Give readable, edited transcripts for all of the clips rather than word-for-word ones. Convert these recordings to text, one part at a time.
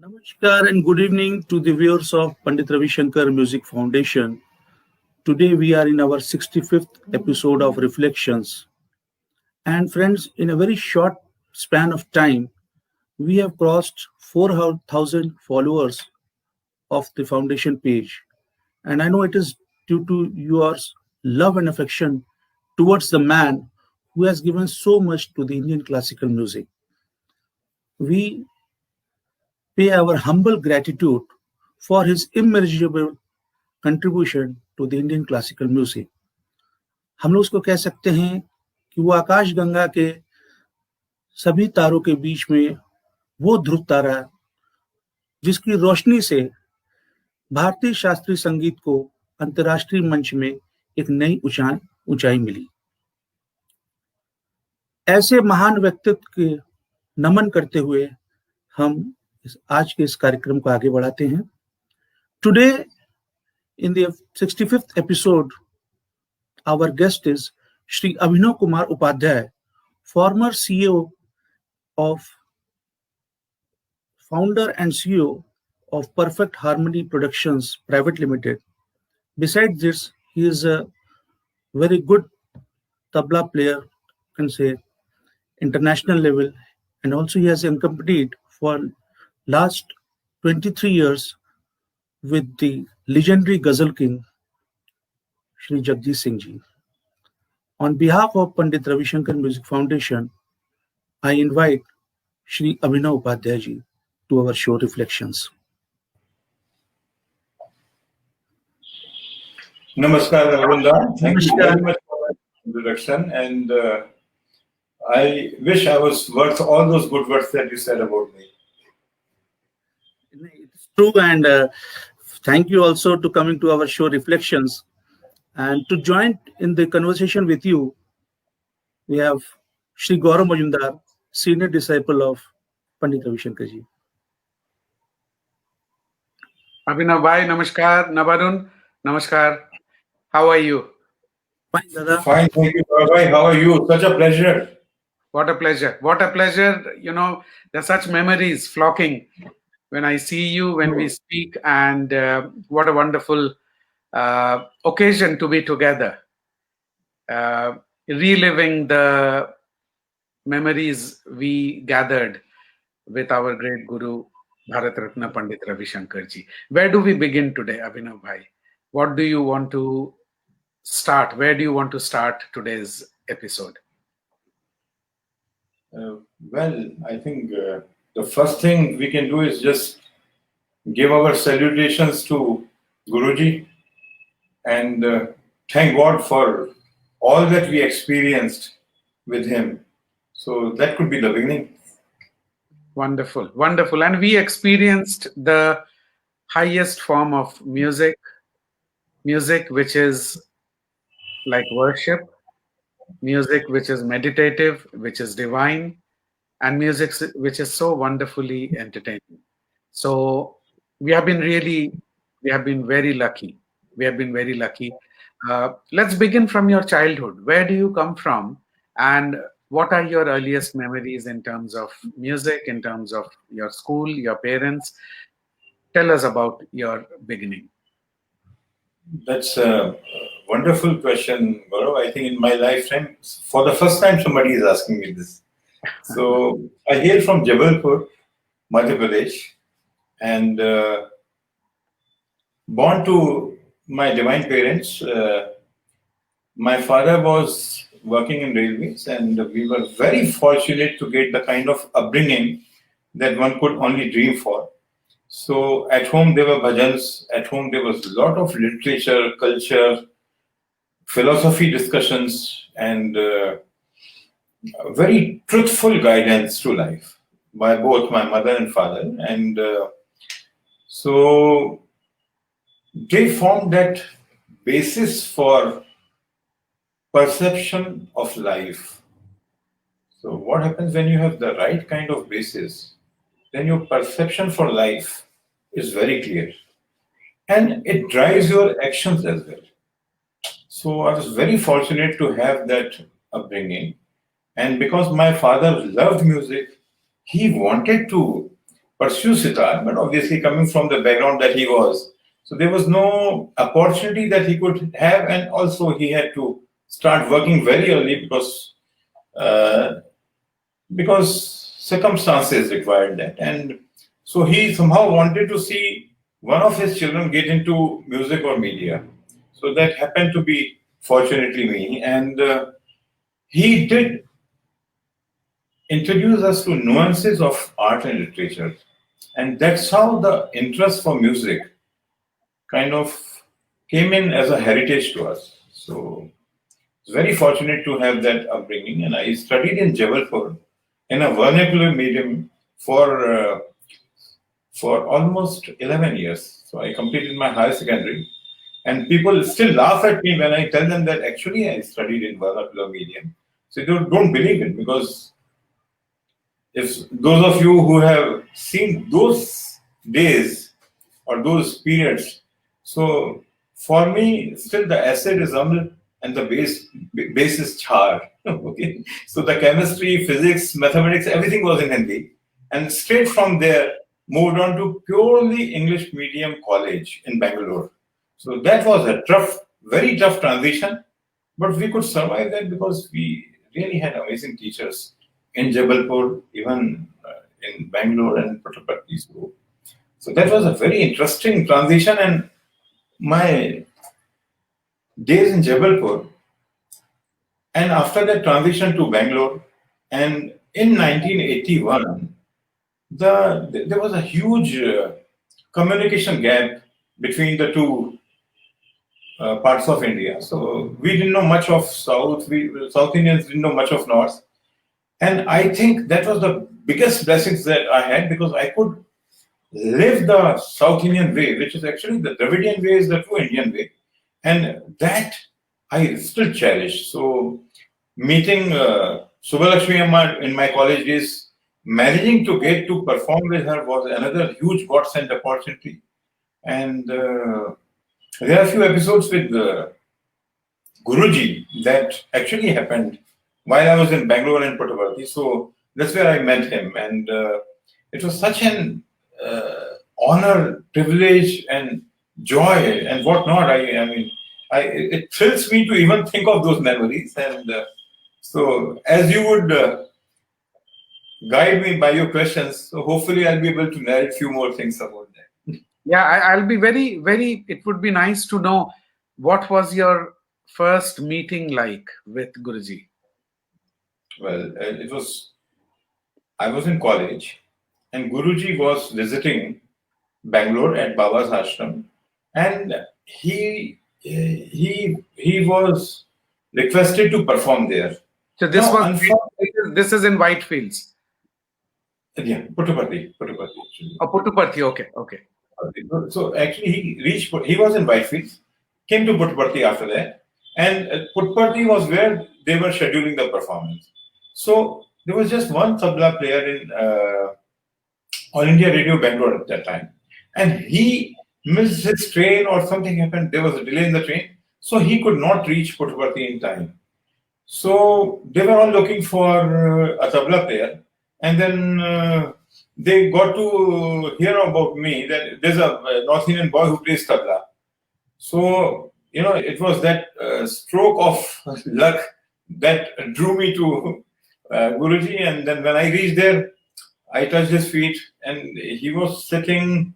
Namaskar and good evening to the viewers of Pandit Ravi Shankar Music Foundation. Today we are in our 65th episode of Reflections. And friends, in a very short span of time, we have crossed 4,000 followers of the foundation page. And I know it is due to your love and affection towards the man who has given so much to the Indian classical music. We pay our humble gratitude for his immeasurable contribution to the Indian classical music. हम लोग उसको कह सकते हैं कि वो आकाश गंगा के सभी तारों के बीच में वो ध्रुव तारा जिसकी रोशनी से भारतीय शास्त्रीय संगीत को अंतर्राष्ट्रीय मंच में एक नई ऊंचाई मिली। ऐसे महान व्यक्तित्व के नमन करते हुए हम आज के इस कार्यक्रम को आगे बढ़ाते हैं। Today in the 65th episode, our guest is shree Abhinav Kumar Upadhyay, former CEO of founder and CEO of Perfect Harmony Productions Private Limited. Besides this, he is a very good tabla player, can say international level, and also he has accompanied for last 23 years with the legendary Ghazal King, Shri Jagdish Singh Ji. On behalf of Pandit Ravi Shankar Music Foundation, I invite Shri Abhinav Upadhyay Ji to our show Reflections. Namaskar, Mazumdar. Thank you very much for that introduction, and I wish I was worth all those good words that you said about me. It's true, and thank you also to coming to our show Reflections. And to join in the conversation with you, we have Shri Gaurav Mazumdar, senior disciple of Pandit Ravi Shankar Ji. Abhinav bhai, namaskar. Nabarun, namaskar. How are you? Fine, Dada. Fine, thank you, Ravi. How are you? Such a pleasure. What a pleasure. What a pleasure. You know, there's such memories flocking when I see you, when we speak, and what a wonderful occasion to be together. Reliving the memories we gathered with our great Guru, Bharat Ratna Pandit Ravi Shankar Ji. Where do we begin today, Abhinav bhai? What do you want to start? Where do you want to start today's episode? Well, I think the first thing we can do is just give our salutations to Guruji and thank God for all that we experienced with him. So that could be the beginning. Wonderful, wonderful. And we experienced the highest form of music which is like worship, music which is meditative, which is divine, and music which is so wonderfully entertaining. So we have been very lucky. We have been very lucky. Let's begin from your childhood. Where do you come from, and what are your earliest memories in terms of music, in terms of your school, your parents? Tell us about your beginning. That's a wonderful question, Gaurav. I think in my lifetime, for the first time, somebody is asking me this. So I hail from Jabalpur, Madhya Pradesh, and born to my divine parents. My father was working in railways, and we were very fortunate to get the kind of upbringing that one could only dream for. So at home there were bhajans, at home there was a lot of literature, culture, philosophy discussions, and very truthful guidance to life by both my mother and father. And so they formed that basis for perception of life. So what happens when you have the right kind of basis? Then your perception for life is very clear. And it drives your actions as well. So I was very fortunate to have that upbringing. And because my father loved music, he wanted to pursue sitar, but obviously coming from the background that he was, so there was no opportunity that he could have, and also he had to start working very early uh, because circumstances required that, and so he somehow wanted to see one of his children get into music or media. So that happened to be fortunately me, and he did introduce us to nuances of art and literature. And that's how the interest for music kind of came in as a heritage to us. So I was very fortunate to have that upbringing. And I studied in Jabalpur in a vernacular medium for almost 11 years. So I completed my higher secondary. And people still laugh at me when I tell them that actually I studied in vernacular medium. So they don't believe it, because if those of you who have seen those days or those periods, so for me, still the acid is aml and the base is char. Okay, so the chemistry, physics, mathematics, everything was in Hindi, and straight from there moved on to purely English medium college in Bangalore. So that was a tough, very tough transition, but we could survive that because we really had amazing teachers in Jabalpur, even in Bangalore and Puttaparthi. So that was a very interesting transition. And my days in Jabalpur, and after that transition to Bangalore, and in 1981, there was a huge communication gap between the two parts of India. So we didn't know much of South. South Indians didn't know much of North. And I think that was the biggest blessings that I had, because I could live the South Indian way, which is actually the Dravidian way, is the true Indian way. And that I still cherish. So meeting Subbalakshmi Amma in my college days, managing to get to perform with her was another huge godsend opportunity. And there are a few episodes with Guruji that actually happened while I was in Bangalore and Puttaparthi. So that's where I met him. And it was such an honor, privilege, and joy, and whatnot. It thrills me to even think of those memories. And so, as you would guide me by your questions, so hopefully I'll be able to narrate a few more things about that. Yeah, I'll be very, it would be nice to know what was your first meeting like with Guruji? Well, I was in college, and Guruji was visiting Bangalore at Baba's ashram, and he was requested to perform there. So this Now, this is in Whitefields. Yeah, Puttaparthi actually. Oh, Puttaparthi, okay. So actually, he was in Whitefields, came to Puttaparthi after that, and Puttaparthi was where they were scheduling the performance. So there was just one tabla player in All India Radio Bangalore at that time, and he missed his train or something happened. There was a delay in the train, so he could not reach Puttaparthi in time. So they were all looking for a tabla player, and then they got to hear about me that there's a North Indian boy who plays tabla. So it was that stroke of luck that drew me to Guruji, and then when I reached there, I touched his feet, and he was sitting,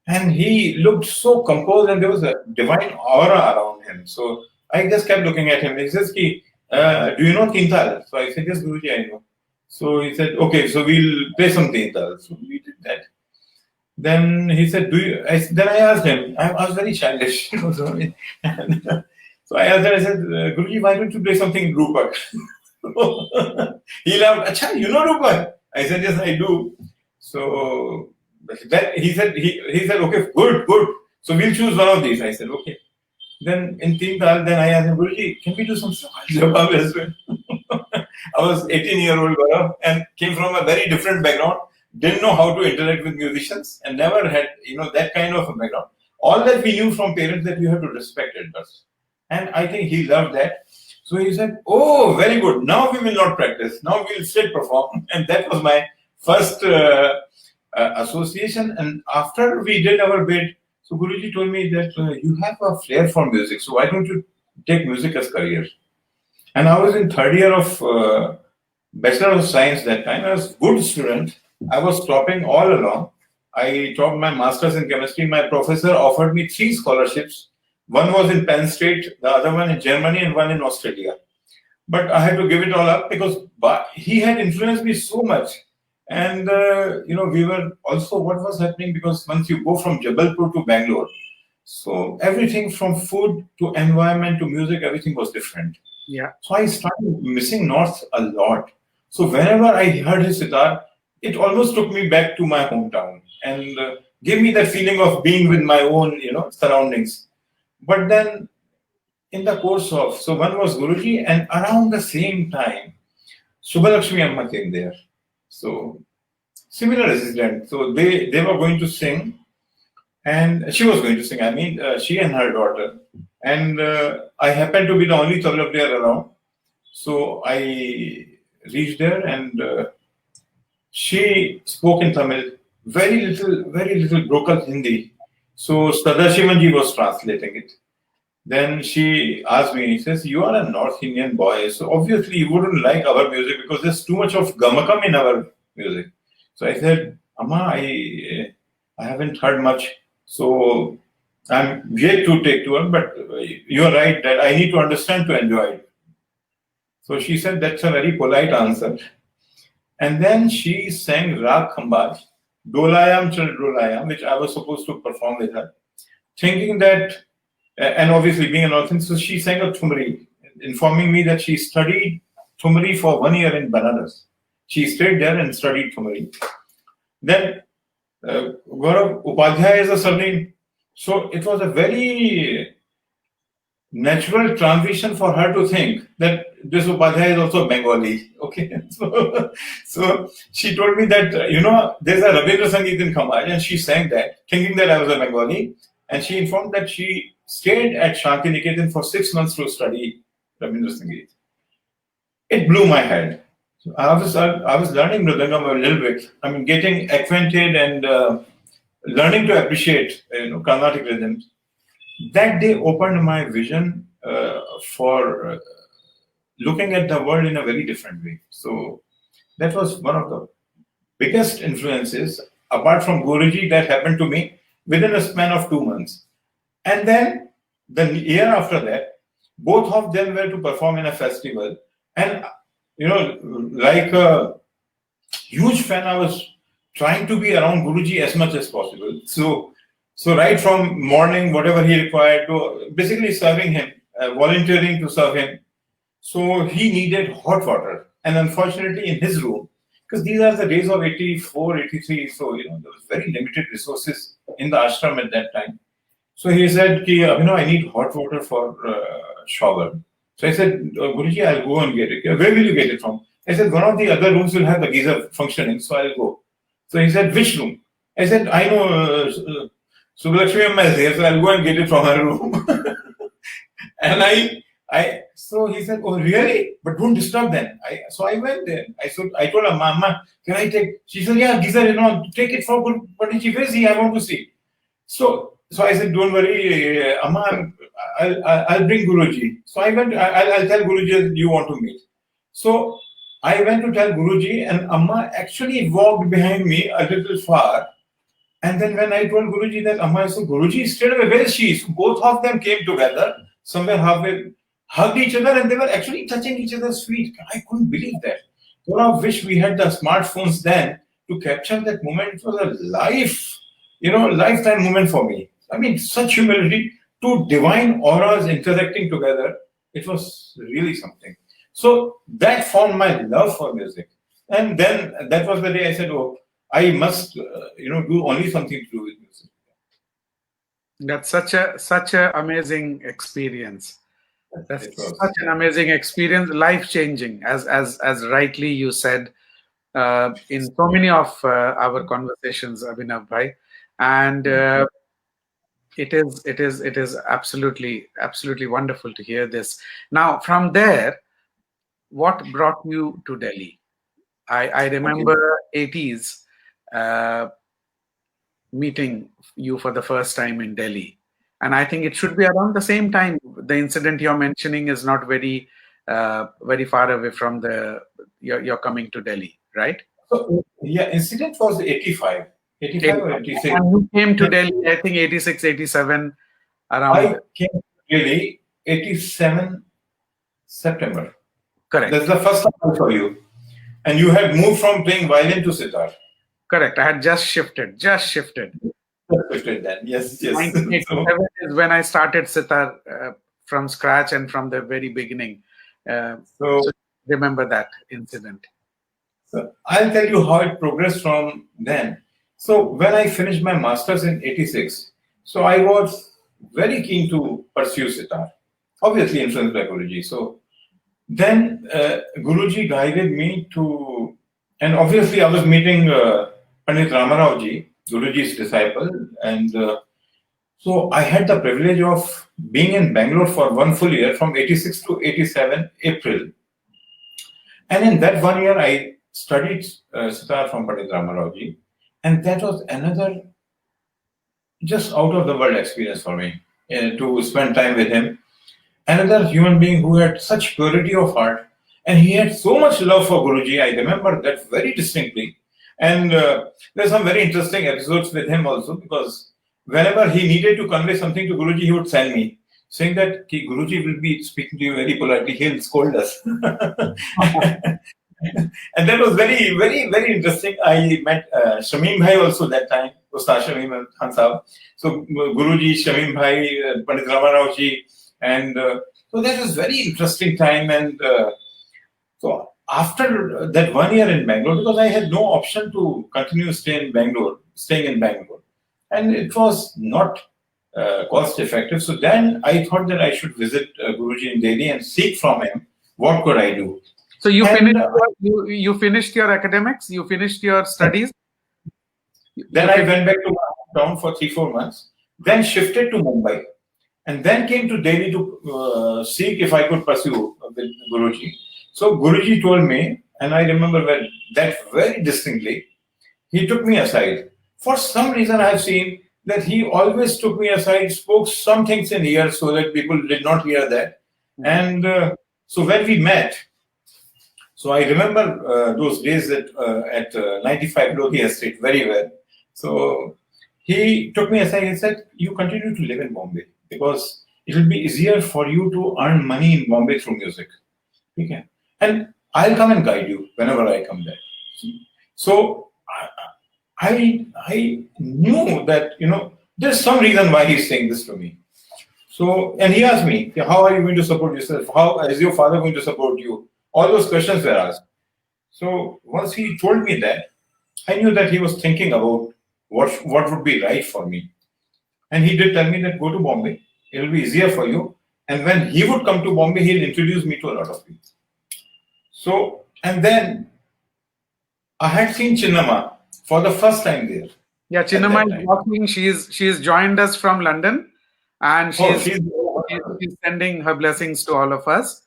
and he looked so composed, and there was a divine aura around him. So I just kept looking at him. He says, do you know Tintal? So I said, yes, Guruji, I know. So he said, okay, so we'll play some Tintal. So we did that. Then he said, then I asked him, I was very childish. So I asked him, I said, Guruji, why don't you play something in Rupak? He laughed, Acha, you know Rupak? I said, yes, I do. So then he said, okay, good. So we'll choose one of these. I said, okay. Then in Tintal, then I asked him, Guruji, can we do some Jawab as well? I was 18-year-old Gaurav and came from a very different background, didn't know how to interact with musicians, and never had that kind of a background. All that we knew from parents that you have to respect elders. And I think he loved that. So he said, oh, very good. Now we will not practice. Now we will straight perform. And that was my first association. And after we did our bid, so Guruji told me that you have a flair for music, so why don't you take music as career? And I was in third year of Bachelor of Science that time. I was a good student. I was topping all along. I topped my master's in chemistry. My professor offered me three scholarships. One was in Penn State, the other one in Germany, and one in Australia. But I had to give it all up because he had influenced me so much. And we were also what was happening, because once you go from Jabalpur to Bangalore, so everything from food to environment to music, everything was different. Yeah. So I started missing North a lot. So whenever I heard his sitar, it almost took me back to my hometown and gave me that feeling of being with my own, surroundings. But then in the course of, so one was Guruji, and around the same time, Subbalakshmi Amma came there. So similar resident. So they were going to sing, and she was going to sing. I mean, she and her daughter. And I happened to be the only tabla player around. So I reached there, and she spoke in Tamil, very little broken Hindi. So Sadashivanji was translating it. Then she asked me, he says, "You are a North Indian boy, so obviously you wouldn't like our music because there's too much of gamakam in our music." So I said, "Amma, I haven't heard much, so I'm yet to take to her, but you're right that I need to understand to enjoy it." So she said, "That's a very polite answer." And then she sang Rag Khambaj, Dolayam Chal Dolayam, which I was supposed to perform with her, thinking that, and obviously being an orphan, so she sang a Thumri, informing me that she studied Thumri for 1 year in Banaras. She stayed there and studied Thumri. Then Gaurav Upadhyay is a surname. So it was a very natural transition for her to think that this Upadhyay is also Bengali. Okay. So she told me that, there's a Rabindra Sangeet in Khamaj, and she sang that, thinking that I was a Bengali. And she informed that she stayed at Shanti Niketan for 6 months to study Rabindra Sangeet. It blew my head. So I was learning Mridangam a little bit. I mean, getting acquainted and learning to appreciate, Carnatic rhythms. That day opened my vision for looking at the world in a very different way. So that was one of the biggest influences, apart from Guruji, that happened to me within a span of 2 months. And then the year after that, both of them were to perform in a festival. And, like a huge fan, I was trying to be around Guruji as much as possible. So right from morning, whatever he required, to basically serving him, volunteering to serve him. So he needed hot water. And unfortunately, in his room, because these are the days of 84, 83, so, there was very limited resources in the ashram at that time. So he said, I need hot water for shower. So I said, Guruji, I'll go and get it. Where will you get it from? I said, one of the other rooms will have the geyser functioning, so I'll go. So he said, which room? I said, I know Subbalakshmi Amma is there, so I'll go and get it from her room. And so he said, oh, really? But don't disturb them. So I went there. I told her, Mama, can I take? She said, yeah, geyser, take it for Pandit. Where is he? I want to see. So I said, don't worry, Amma, I'll bring Guruji. So I went, I'll tell Guruji you want to meet. So I went to tell Guruji, and Amma actually walked behind me a little far. And then when I told Guruji that Amma, so Guruji, straight away, where is she? So both of them came together, somewhere halfway, hugged each other, and they were actually touching each other's feet. I couldn't believe that. I wish we had the smartphones then to capture that moment. It was a lifetime moment for me. I mean, such humility, two divine auras interacting together. It was really something. So that formed my love for music. And then that was the day I said, oh, I must, do only something to do with music. That's such a amazing experience. That's such an amazing experience, life changing, as rightly you said in so many of our conversations, Abhinav bhai, and it is absolutely wonderful to hear this. Now, from there, what brought you to Delhi? I remember 80s. meeting you for the first time in Delhi. And I think it should be around the same time. The incident you're mentioning is not very far away from the you're coming to Delhi, right? So, yeah, incident was 85, 85 or 86. And you came to Delhi, I think 86, 87, around. I came to Delhi 87 September. Correct. That's the first time I saw you. And you had moved from playing violin to sitar. Correct. I had just shifted. Just shifted then. Yes, yes. 1987 is when I started sitar from scratch and from the very beginning. So remember that incident. So I'll tell you how it progressed from then. So when I finished my master's in 86, so I was very keen to pursue sitar, obviously influenced by Guruji. So then Guruji guided me to, and obviously I was meeting Pandit Ramarao-ji, Guruji's disciple, and so I had the privilege of being in Bangalore for one full year from 86 to 87 April. And in that 1 year, I studied sitar from Pandit Ramarao-ji, and that was another just out of the world experience for me to spend time with him. Another human being who had such purity of heart, and he had so much love for Guruji. I remember that very distinctly. And there's some very interesting episodes with him also, because whenever he needed to convey something to Guruji, he would send me, saying that Guruji will be speaking to you very politely, he'll scold us. And that was very, very, very interesting. I met Shamim Bhai also that time, Ustad Shamim Khan Sahab. So Guruji, Shamim Bhai, Pandit Ramarao ji, and so that was very interesting time. And so after that 1 year in Bangalore, because I had no option to continue staying in Bangalore, and it was not cost effective. So then I thought that I should visit Guruji in Delhi and seek from him what could I do. So you finished your academics, you finished your studies. Then I went back to my hometown for 3-4 months, then shifted to Mumbai, and then came to Delhi to seek if I could pursue with Guruji. So Guruji told me, and I remember that very distinctly, he took me aside. For some reason I have seen that he always took me aside, spoke some things in ear so that people did not hear that. And so when we met, so I remember those days at 95 Lodi Estate very well. So he took me aside and said, you continue to live in Bombay because it will be easier for you to earn money in Bombay through music. Okay. And I'll come and guide you whenever I come there. So I knew that, there's some reason why he's saying this to me. So, and he asked me, how are you going to support yourself? How is your father going to support you? All those questions were asked. So once he told me that, I knew that he was thinking about what would be right for me. And he did tell me that go to Bombay. It will be easier for you. And when he would come to Bombay, he'll introduce me to a lot of people. So, and then I had seen Chinnamma for the first time there. Yeah, Chinnamma is walking. She's joined us from London, and she's sending her blessings to all of us.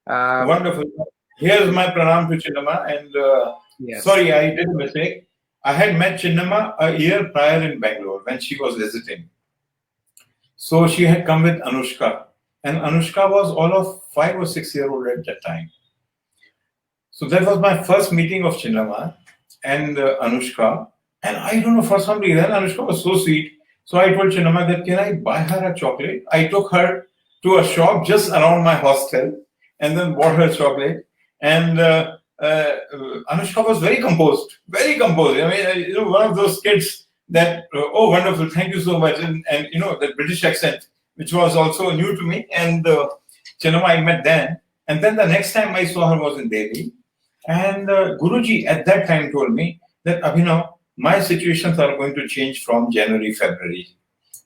Wonderful. Here's my pranam to Chinnamma. And yes. Sorry, I did a mistake. I had met Chinnamma a year prior in Bangalore when she was visiting. So she had come with Anushka. And Anushka was all of 5 or 6 years old at that time. So that was my first meeting of Chinnamma and Anushka. And I don't know, for some reason, Anushka was so sweet. So I told Chinnamma that, can I buy her a chocolate? I took her to a shop just around my hostel and then bought her chocolate. And Anushka was very composed, very composed. I mean, one of those kids that, oh, wonderful, thank you so much. And that British accent, which was also new to me. And Chinnamma I met then. And then the next time I saw her was in Delhi. And Guruji at that time told me that, Abhinav, my situations are going to change from January, February.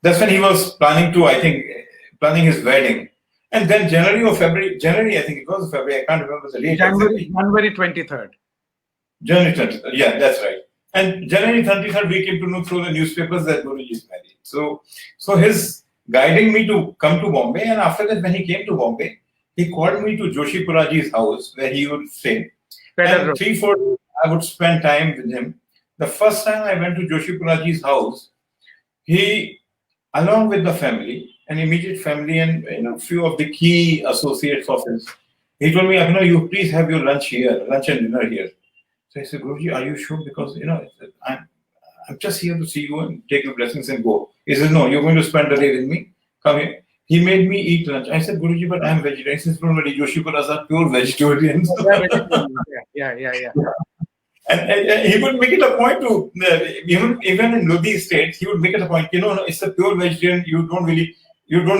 That's when he was planning his wedding. And then January, I think it was February, I can't remember the date. January 23rd. January 23rd, yeah, that's right. And January 23rd, we came to know through the newspapers that Guruji is married. So his guiding me to come to Bombay, and after that, when he came to Bombay, he called me to Joshipuraji's house where he would stay. And 3-4 days I would spend time with him. The first time I went to Joshipuraji's house, he, along with the family, an immediate family, and few of the key associates of his, he told me, Abhinav, you please have your lunch here, lunch and dinner here. So I said, Guruji, are you sure? Because I'm just here to see you and take your blessings and go. He says, no, you're going to spend the day with me. Come here. He made me eat lunch. I said, Guruji, but I'm vegetarian. He says, don't worry, Yoshipuras are pure vegetarians. Yeah. And he would make it a point to, even in Lodi states, he would make it a point, no, it's a pure vegetarian, you don't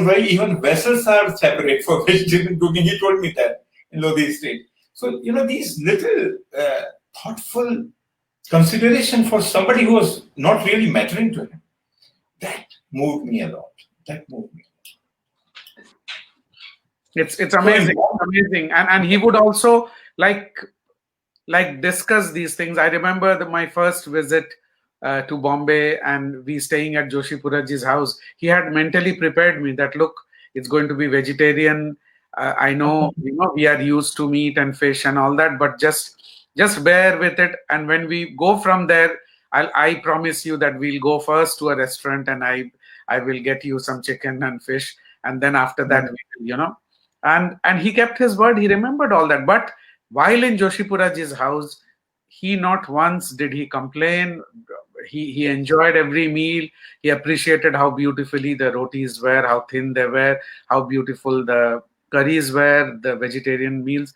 worry, even vessels are separate for vegetarian cooking. He told me that in Lodi state. So, these little thoughtful consideration for somebody who was not really mattering to him, that moved me a lot. That moved me. It's amazing, amazing. And he would also like discuss these things. I remember my first visit to Bombay, and we staying at Joshipuraji's house. He had mentally prepared me that, look, it's going to be vegetarian. I know, we are used to meat and fish and all that, but just bear with it. And when we go from there, I promise you that we'll go first to a restaurant, and I will get you some chicken and fish, and then after that, we will, and he kept his word. He remembered all that. But while in Joshipuraji's house, he not once did he complain. He enjoyed every meal. He appreciated how beautifully the rotis were, how thin they were, how beautiful the curries were, the vegetarian meals.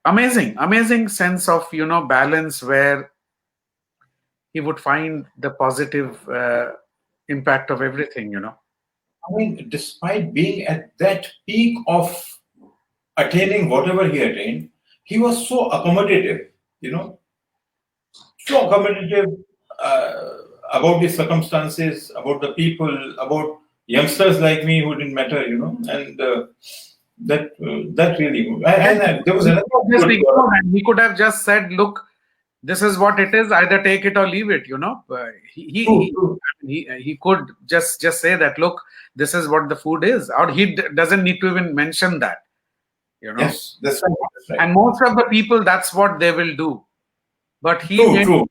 Amazing sense of balance, where he would find the positive impact of everything. I mean, despite being at that peak of attaining whatever he attained, he was so accommodative, so accommodative about the circumstances, about the people, about youngsters like me who didn't matter, and that really moved. And there was another. He could have just said, look, this is what it is, either take it or leave it, he could just say that, look, this is what the food is, or he doesn't need to even mention that, Yes, that's right. And most of the people, that's what they will do. But he made sure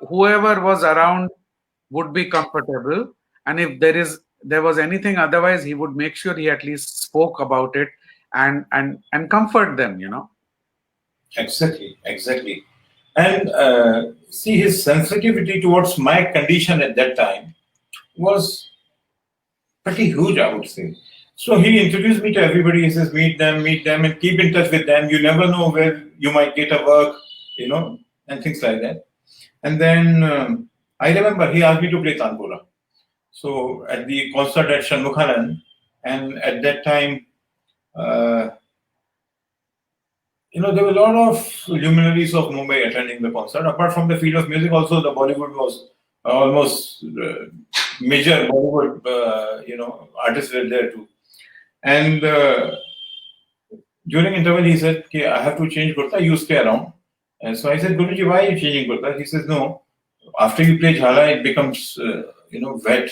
whoever was around would be comfortable, and if there was anything otherwise, he would make sure he at least spoke about it and comfort them, Exactly. And see, his sensitivity towards my condition at that time was pretty huge, I would say. So he introduced me to everybody. He says, meet them, and keep in touch with them. You never know where you might get a work, and things like that. And then I remember he asked me to play Tanpura. So at the concert at Shanmukhanand, and at that time, there were a lot of luminaries of Mumbai attending the concert. Apart from the field of music, also the Bollywood was almost major Bollywood, artists were there too. And during interval, he said, okay, I have to change kurta, you stay around. And so I said, Guruji, why are you changing kurta? He says, no, after you play jhala, it becomes, wet.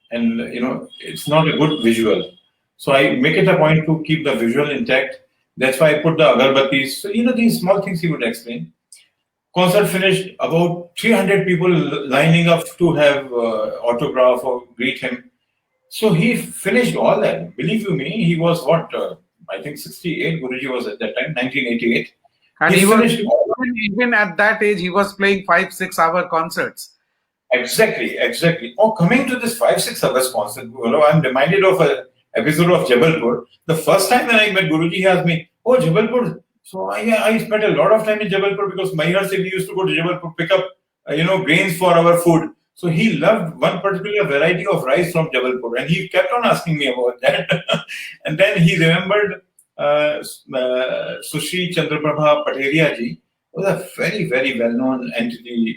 And, it's not a good visual. So I make it a point to keep the visual intact. That's why I put the agarbattis. So, these small things he would explain. Concert finished, about 300 people lining up to have autograph or greet him. So he finished all that. Believe you me, he was what? I think 68. Guruji was at that time, 1988. And he finished even at that age, he was playing 5-6 hour concerts. Exactly. Oh, coming to this 5-6 hours concert, I'm reminded of an episode of Jabalpur. The first time when I met Guruji, he asked me, oh, Jabalpur. So I spent a lot of time in Jabalpur because Mahira said we used to go to Jabalpur, pick up, grains for our food. So he loved one particular variety of rice from Jabalpur, and he kept on asking me about that. And then he remembered Shree Chandraprabha Pateria ji was a very, very well-known entity,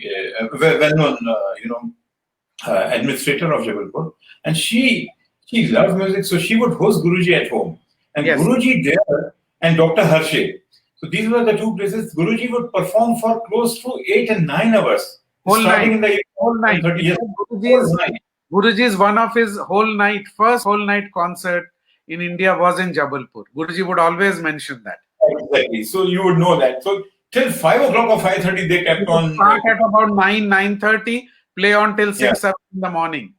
administrator of Jabalpur, and she loved music, so she would host Guruji at home, and yes. Guruji there and Dr. Harshe. So these were the two places Guruji would perform for close to 8 and 9 hours. Whole starting night. In the whole night. 30 years. Guruji's one of his first whole night concert in India was in Jabalpur. Guruji would always mention that. Exactly. So you would know that. So till 5 o'clock or 5:30 they kept on. Start at about 9:30, play on till 6 in the morning.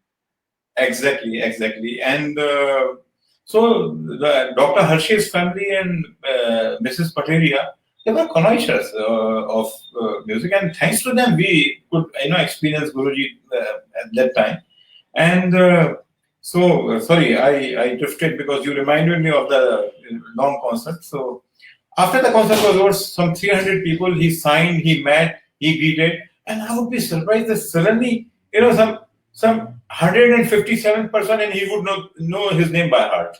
Exactly. And so the Dr. Hershey's family and Mrs. Pateria, they were connoisseurs of music, and thanks to them, we could experience Guruji at that time. And sorry, I drifted because you reminded me of the long concert. So after the concert was over, some 300 people he signed, he met, he greeted, and I would be surprised that suddenly, some 157 person, and he would not know his name by heart.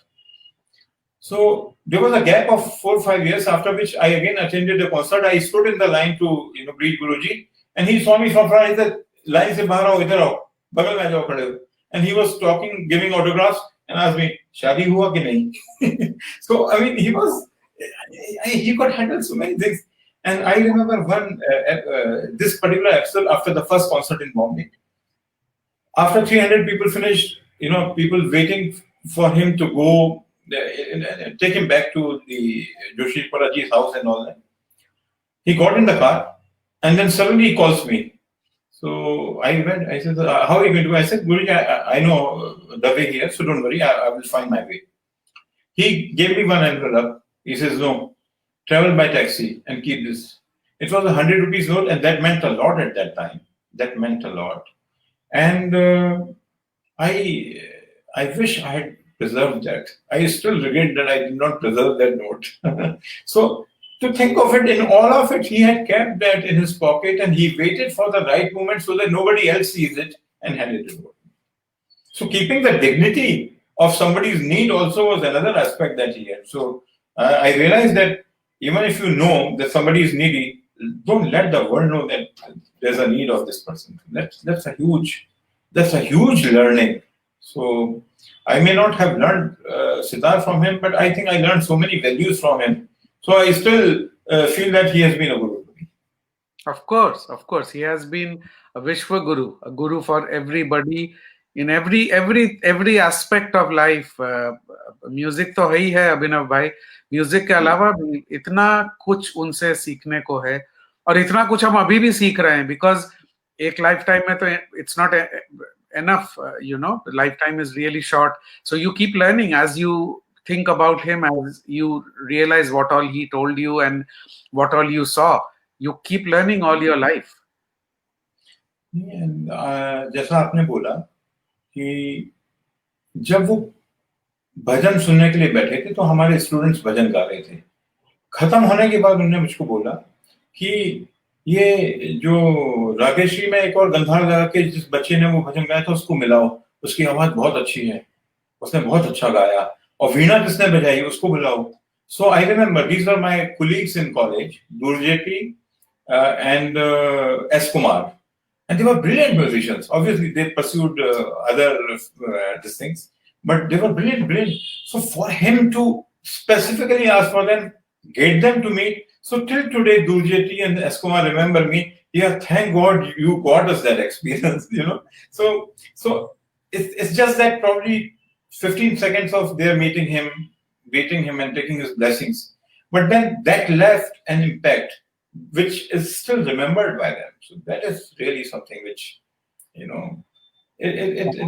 So there was a gap of 4 or 5 years, after which I again attended the concert. I stood in the line to greet Guruji, and he saw me from front. He said, "Line se bahar aao, idhar aao, bagal mein aa jao, khade ho." And he was talking, giving autographs, and asked me, "Shadi hua ki nahi?" So I mean, he could handle so many things. And I remember this particular episode after the first concert in Bombay. After 300 people finished, people waiting for him to go, take him back to the Joshi Paraji's house and all that. He got in the car, and then suddenly he calls me. So I went, I said, "How are you going to go?" I said, "Guruji, I know the way here, so don't worry, I will find my way." He gave me one envelope. He says, "No, travel by taxi and keep this." It was 100 rupees note, and that meant a lot at that time. That meant a lot. And I wish I had preserved that. I still regret that I did not preserve that note. So to think of it, in all of it, he had kept that in his pocket, and he waited for the right moment so that nobody else sees it and handed it over. So keeping the dignity of somebody's need also was another aspect that he had. So I realized that even if you know that somebody is needy, don't let the world know that there's a need of this person. That's a huge learning. So I may not have learned sitar from him, but I think I learned so many values from him. So I still feel that he has been a guru to me. Of course, he has been a Vishwa Guru, a guru for everybody in every aspect of life. Music तो है ही है अभिनव भाई. Music के अलावा भी इतना कुछ उनसे सीखने को है, और इतना कुछ हम अभी भी सीख रहे हैं, बिकॉज एक लाइफ टाइम में तो it's not enough, the lifetime is really short, so you keep learning as you think about him, as you realize what all he told you and what all you saw. You keep learning all your life. जैसा आपने बोला कि जब वो भजन सुनने के लिए बैठे थे तो हमारे स्टूडेंट्स भजन गा रहे थे. खत्म होने के बाद उन्होंने मुझको बोला कि ये जो रागेश्री में एक और गंधार लगा के जिस बच्चे ने वो भजन गाया था उसको मिलाओ, उसकी आवाज बहुत अच्छी है, उसने बहुत अच्छा गाया, और वीणा किसने बजाई उसको बुलाओ. So I remember these were my colleagues in college, Durjeti and S. Kumar, and they were brilliant musicians. Obviously, they pursued other these things, but they were brilliant. So for him to specifically ask for them, get them to meet. So till today, Durjeti and S. Kumar remember me. Yeah, thank God you got us that experience. So it's just that probably 15 seconds of their meeting him, and taking his blessings, but then that left an impact which is still remembered by them. So that is really something which it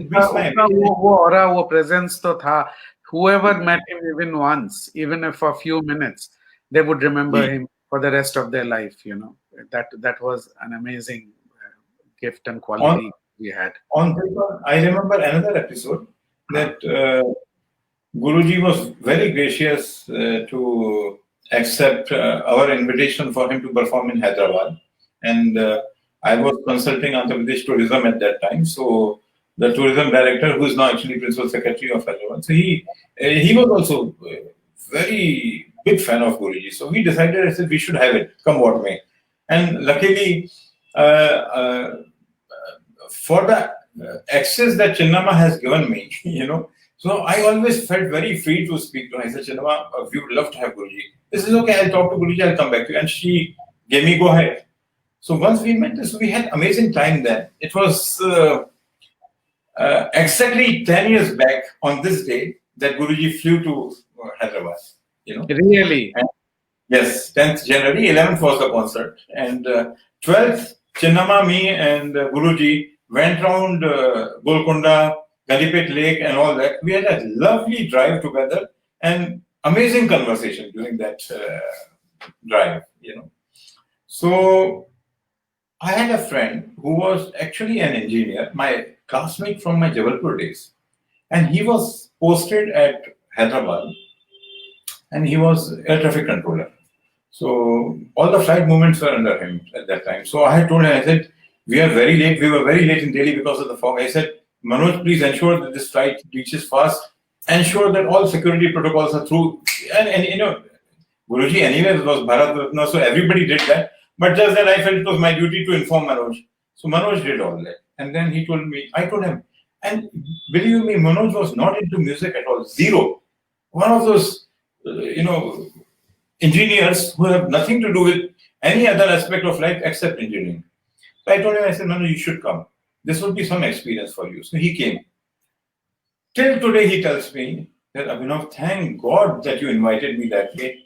beats my वो aura, वो presence तो था. Whoever met him even once, even if for a few minutes, they would remember him for the rest of their life. That was an amazing gift and quality we had. On this one, I remember another episode that Guruji was very gracious to accept our invitation for him to perform in Hyderabad, and I was consulting Andhra Pradesh Tourism at that time. So the tourism director, who is now actually principal secretary of Hyderabad, so he was also a very big fan of Guruji. So we decided, I said, we should have it, come what may. And luckily, for the access that Chinnamma has given me, so I always felt very free to speak to her. I said, Chinnamma, we would love to have Guruji. This is okay, I'll talk to Guruji, I'll come back to you. And she gave me go ahead. So once we met, we had amazing time then. It was exactly 10 years back on this day that Guruji flew to Hyderabad. Really? And yes, 10th January, 11th was the concert. And 12th, Chinnamma, me and Guruji went round Golconda, Gallipet Lake and all that. We had a lovely drive together and amazing conversation during that drive, So I had a friend who was actually an engineer, my classmate from my Jabalpur days. And he was posted at Hyderabad and he was air traffic controller. So all the flight movements were under him at that time. So I had told him, I said, we are very late. We were very late in Delhi because of the fog. I said, Manoj, please ensure that this flight reaches fast. Ensure that all security protocols are through. And Guruji anyway was Bharat Ratna, so everybody did that. But just that I felt it was my duty to inform Manoj. So Manoj did all that. And then he told me, I told him, and believe me, Manoj was not into music at all. Zero. One of those, engineers who have nothing to do with any other aspect of life except engineering. So I told him, I said, Manoj, you should come. This would be some experience for you. So he came. Till today, he tells me that, Abhinav, thank God that you invited me that way.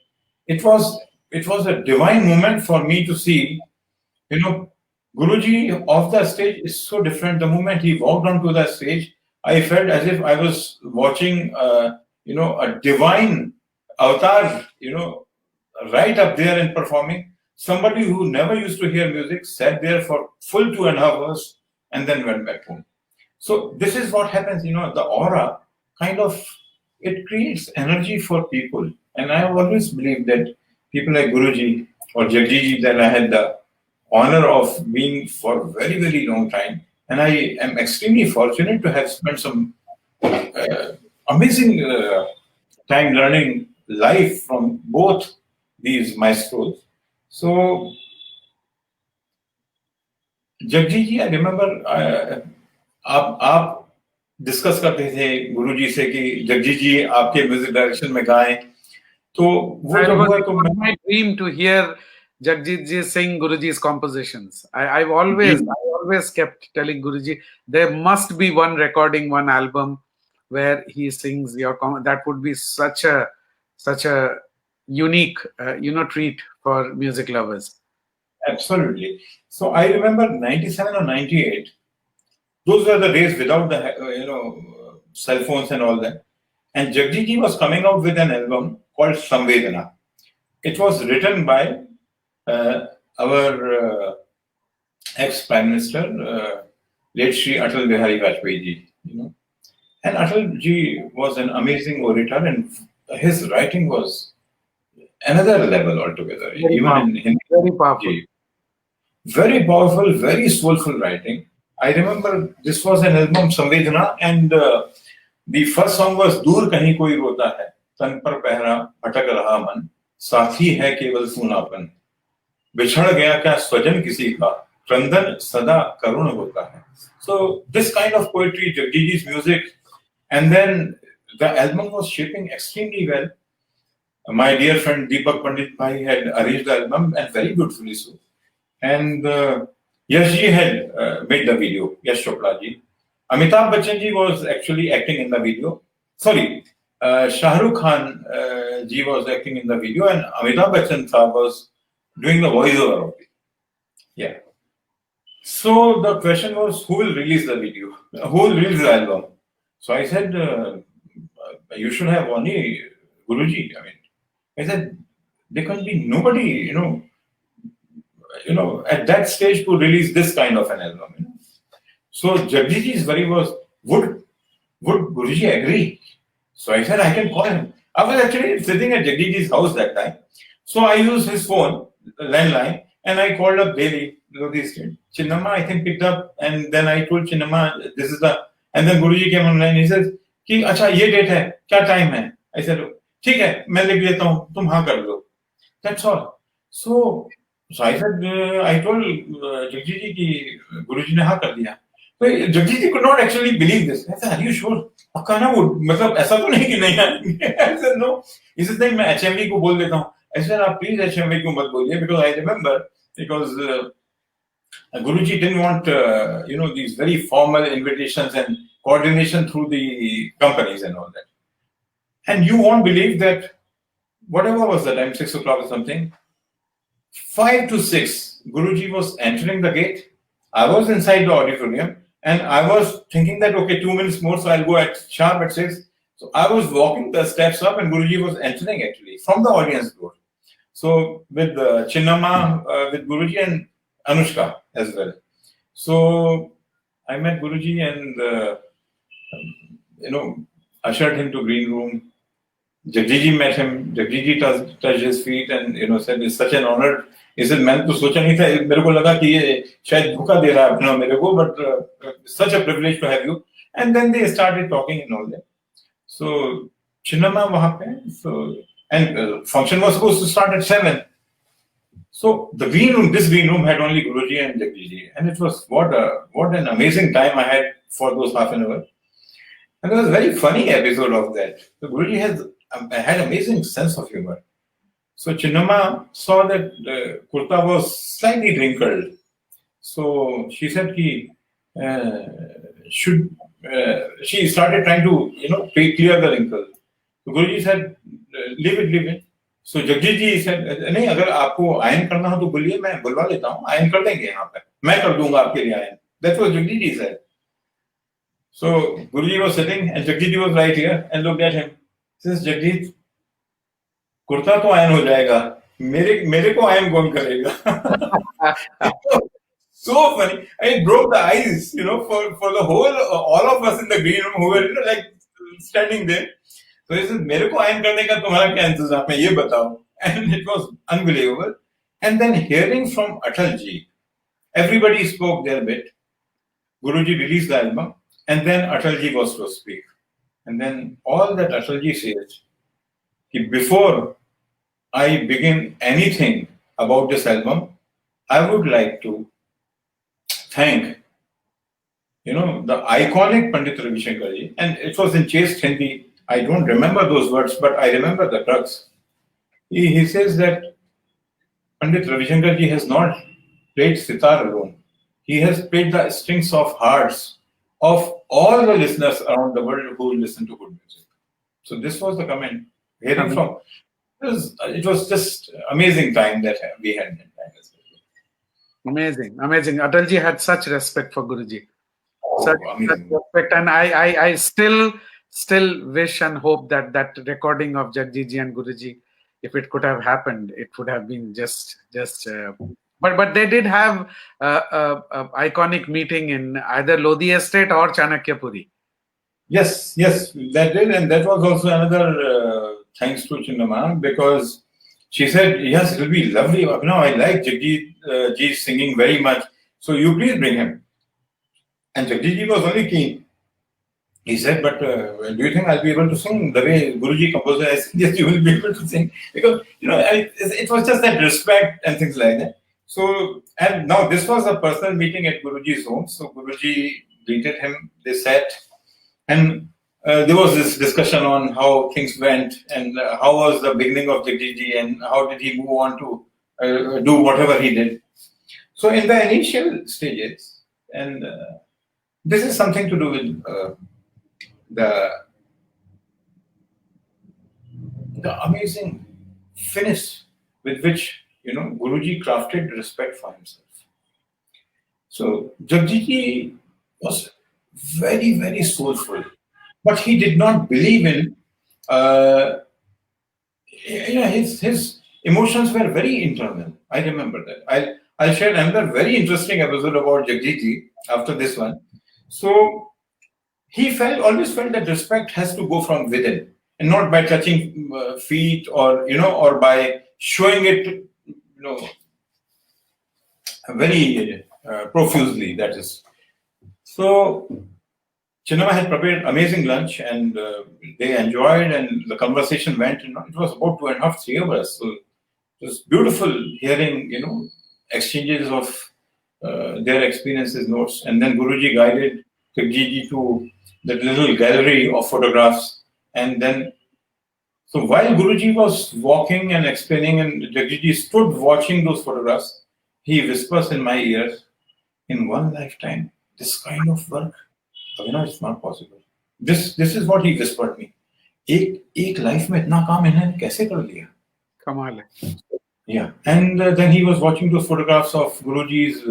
It was a divine moment for me to see, Guruji off the stage is so different. The moment he walked onto the stage, I felt as if I was watching, a divine avatar, right up there and performing. Somebody who never used to hear music sat there for full 2.5 hours and then went back home. So this is what happens, the aura kind of, it creates energy for people. And I have always believed that people like Guruji or Jagji that I had the honor of being for a very, very long time. And I am extremely fortunate to have spent some amazing time learning life from both these maestros. So, Jagji ji, I remember आप discuss करते थे गुरुजी से कि जगजी जी आपके music direction में गाएं तो वो जब हुआ तो my dream to hear Jagjit ji sing Guruji's compositions. I've always kept telling Guruji there must be one recording, one album where he sings your that would be such a unique treat for music lovers. Absolutely. So I remember 97 or 98. Those were the days without the cell phones and all that. And Jagji ji was coming out with an album called Samvedana. It was written by our ex-Prime Minister, late Shri Atal Bihari Vajpayee ji. And Atal ji was an amazing orator, and his writing was another level altogether. Very powerful. Very powerful, very soulful writing. I remember this was an album, Samvedana, and the first song was Dur Kahin Koi Rota Hai, Tan Par Pehra Bhatak Raha Man, Sathi Hai Keval Sunapan, Bichhad Gaya Kya Swajan Kisi Ka, Krandan Sada Karun Hota Hai. So this kind of poetry, Jagji's music, and then the album was shaping extremely well. My dear friend Deepak Pandit Bhai had arranged the album, and very beautifully so. And Yash ji had made the video, Yash Chopra ji. Amitabh Bachchan ji was actually acting in the video. Sorry, Shah Rukh Khan ji was acting in the video, and Amitabh Bachchan sahab was doing the voiceover of it. Yeah. So the question was, who will release the video? Who will release the album? So I said, you should have only Guruji. I said, there can be nobody, at that stage to release this kind of an album. So Jagji's worry was, would Guruji agree? So I said, I can call him. I was actually sitting at Jagji's house that time. So I used his phone, landline, and I called up daily. Chinnamma, I think, picked up, and then I told Chinnamma, this is the, and then Guruji came online. He says, कि अच्छा ये date है, क्या time है? I said, ठीक है, मैं लिख देता हूँ, तुम हाँ कर लो. That's all. So I said, I told Jagji ji कि Guruji ने हाँ कर दिया. So Jagji ji could not actually believe this. I said, are you sure? पक्का ना वो, मतलब ऐसा तो नहीं कि नहीं आएंगे. I said, no. He said, नहीं, मैं HMV को बोल देता हूँ. I said, आप please HMV को मत बोलिए, because I remember, because Guruji didn't want, these very formal invitations and coordination through the companies and all that. And you won't believe that, whatever was the time, 6 o'clock or something, 5 to 6, Guruji was entering the gate. I was inside the auditorium. And I was thinking that, okay, 2 minutes more, so I'll go at sharp at 6. So I was walking the steps up, and Guruji was entering actually from the audience door. So with Chinnamma, with Guruji and Anushka as well. So I met Guruji and ushered him to green room. Jagdiji met him. Jagdiji touched his feet and said, "It's such an honor." He said, "मैंने तो सोचा नहीं था, मेरे को लगा कि ये शायद धोखा दे रहा है अपना मेरे को, but such a privilege to have you." And then they started talking and all that. So Chinnamma वहाँ पे, so and function was supposed to start at 7. So the green room, this green room had only Guruji and Jagdiji, and it was what an amazing time I had for those half an hour. And there was a very funny episode of that. The Guruji had amazing sense of humor. So Chinnamma saw that the kurta was slightly wrinkled. So she said, she started trying to, clear the wrinkle. So Guruji said, leave it. So Jagdiji said, नहीं अगर आपको ion करना हो तो बोलिए मैं बुलवा लेता हूँ आयन कर देंगे यहाँ पे मैं कर दूंगा आपके लिए ion. That's what Jagdiji said. So Guruji was sitting and Jagdiji was right here and looked at him. Says Jagdiji, kurta तो आयन हो जाएगा मेरे को आयन कौन करेगा? So funny. It broke the ice, for the whole all of us in the green room who were like standing there. So he said, मेरे को ion करने का तुम्हारा क्या इंतजाम है ये बताओ. And it was unbelievable. And then hearing from Atalji, everybody spoke their bit. Guruji released the album, and then Atalji was to speak. And then all that Atalji says, before I begin anything about this album, I would like to thank, the iconic Pandit Ravi Shankar ji, and it was in chaste Hindi. I don't remember those words, but I remember the crux. He says that Pandit Ravi Shankar ji has not played sitar alone. He has played the strings of hearts of all the listeners around the world who listen to good music. So this was the comment. Hearing from, it was just amazing time that we had that time as well. Amazing. Atalji had such respect for Guruji. Such Amazing. respect, and I still wish and hope that recording of Jagdiji and Guruji, if it could have happened, it would have been just. But they did have a iconic meeting in either Lodi Estate or Chanakyapuri. Yes, that did, and that was also another thanks to Chinnamma, because she said, yes, it will be lovely. Abhinav, I like Jagdiji singing very much, so you please bring him. And Chatterji was only keen. He said, but do you think I'll be able to sing the way Guruji composed it? I said, yes, you will be able to sing. Because, it was just that respect and things like that. So, and now this was a personal meeting at Guruji's home. So Guruji greeted him, they sat, and there was this discussion on how things went and how was the beginning of Chatterji and how did he move on to do whatever he did. So in the initial stages, and this is something to do with the amazing finish with which Guruji crafted respect for himself. So Jagdiji was very, very soulful, but he did not believe in. His emotions were very internal. I remember that. I'll share another very interesting episode about Jagdiji after this one. So he always felt that respect has to go from within and not by touching feet or by showing it, very profusely, that is. So Chinnamma had prepared amazing lunch and they enjoyed and the conversation went, it was about 2.5, 3 hours. So it was beautiful hearing, exchanges of their experiences, notes. And then Guruji guided Jagdiji to that little gallery of photographs. And then, so while Guruji was walking and explaining and Jagdiji stood watching those photographs, he whispers in my ear, in one lifetime, this kind of work, it's not possible. This is what he whispered me. एक life में इतना काम इन्होंने कैसे कर लिया? कमाल है. Yeah, and then he was watching those photographs of Guruji's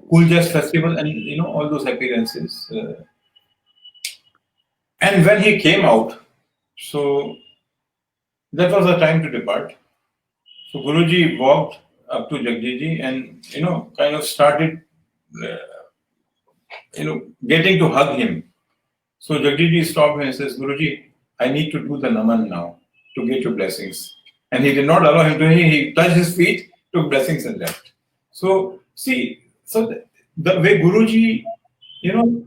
Cool Jazz Festival, and all those appearances. And when he came out, so that was the time to depart. So Guruji walked up to Jagdiji and kind of started uh, getting to hug him. So Jagdiji stopped him and says, Guruji, I need to do the naman now to get your blessings. And he did not allow him to. He touched his feet, took blessings, and left. So see, so the way Guruji, you know,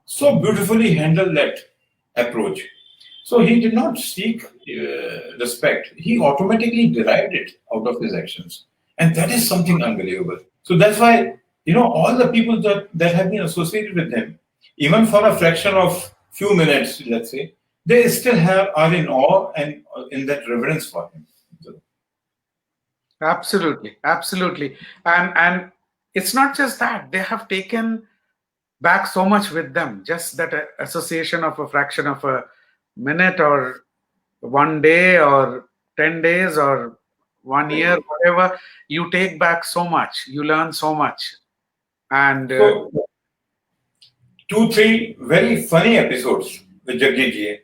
so beautifully handled that approach. So he did not seek respect. He automatically derived it out of his actions. And that is something unbelievable. So that's why, all the people that have been associated with him, even for a fraction of few minutes, let's say, they still are in awe and in that reverence for him. So, Absolutely, absolutely. And it's not just that, they have taken back so much with them. Just that association of a fraction of a minute, or one day, or 10 days, or 1 year, whatever, you take back so much, you learn so much. And so two, three very funny episodes with Jagdiji.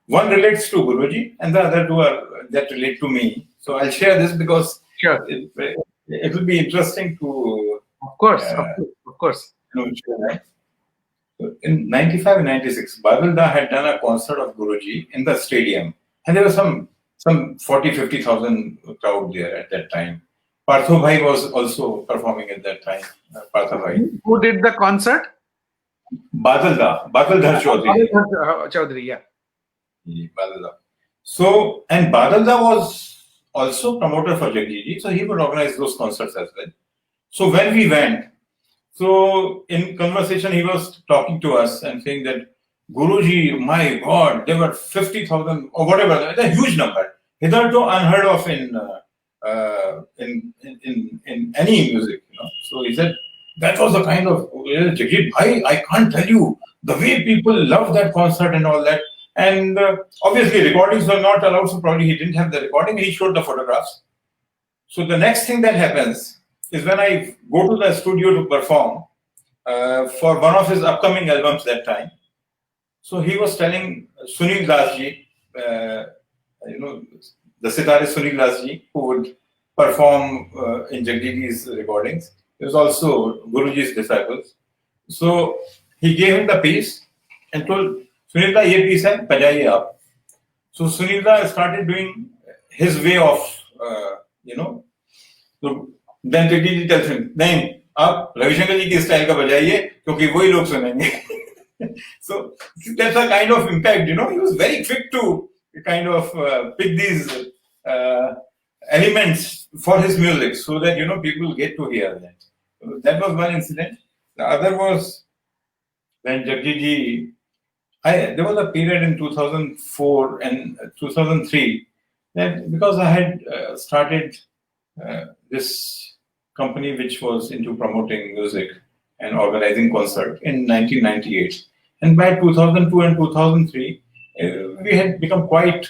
One relates to Guruji, and the other two are that relate to me. So I'll share this because sure, it will be interesting to of course, of course. share that. So in 95 and 96, Babilda had done a concert of Guruji in the stadium, and there was some 40-50,000 crowd there at that time. Partho Bhai was also performing at that time. Partho Bhai. Who did the concert? Badaldhar Chaudhary. Chaudhary, yeah. Badalda. So, and Badalda was also promoter for Jagdiji, so he would organize those concerts as well. So when we went, so in conversation he was talking to us and saying that Guruji, my God, there were 50,000 or whatever, a huge number, hitherto unheard of in any music. So he said that was the kind of Jagdiji Bhai, I can't tell you the way people love that concert and all that. And obviously, recordings were not allowed, so probably he didn't have the recording. He showed the photographs. So the next thing that happens is when I go to the studio to perform for one of his upcoming albums that time. So he was telling Sunil Dasji, the sitarist Sunil Dasji, who would perform in Jagdiji's recordings. He was also Guruji's disciples. So he gave him the piece and told, Sunilda, ye piece hai, bajaiye aap. So Sunilda started doing his way of, So then Jagdiji tells him, नहीं, आप Ravi Shankar ji की style का बजाइए, क्योंकि वही लोग सुनेंगे. So that's a kind of impact, he was very quick to kind of pick these elements for his music so that, people get to hear that. So that was one incident. The other was when Jagdiji, there was a period in 2004 and 2003 that because I had started this company which was into promoting music and organizing concert in 1998. And by 2002 and 2003, we had become quite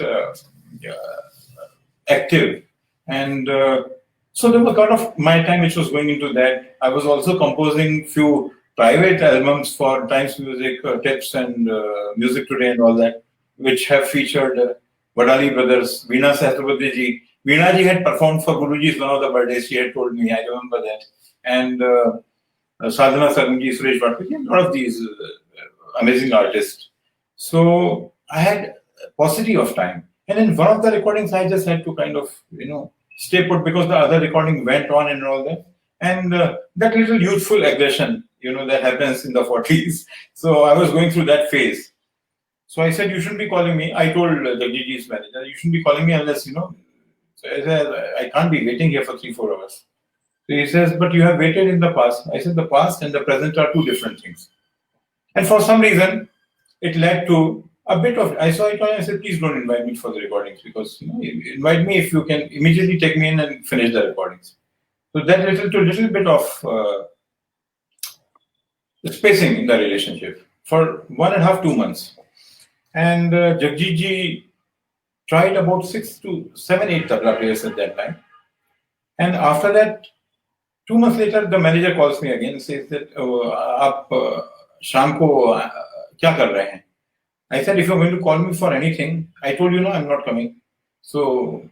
active. And so there was a lot of my time which was going into that. I was also composing few private albums for Times Music, Tips and Music Today and all that, which have featured Vadali brothers, Veena Sahasrapati ji. Veena ji had performed for Guruji's one of the birthdays, she had told me, I remember that. And Sadhana Sarangi, Suresh Bhattacharya, a lot of these amazing artists. So I had paucity of time. And in one of the recordings, I just had to kind of, stay put because the other recording went on and all that. And that little youthful aggression, that happens in the 40s. So I was going through that phase. So I said, you shouldn't be calling me. I told the GG's manager, you shouldn't be calling me unless, So I said, I can't be waiting here for 3-4 hours. So he says, but you have waited in the past. I said, the past and the present are two different things. And for some reason, it led to a bit of, I saw it and I said, please don't invite me for the recordings because, invite me if you can immediately take me in and finish the recordings. So that little bit of spacing in the relationship for 1.5-2 months. And Jagdiji tried about 6 to 7, 8 tabla players at that time. And after that, 2 months later, the manager calls me again and says that, आप शाम को क्या कर रहे हैं? I said, if you're going to call me for anything, I told you, no, I'm not coming. So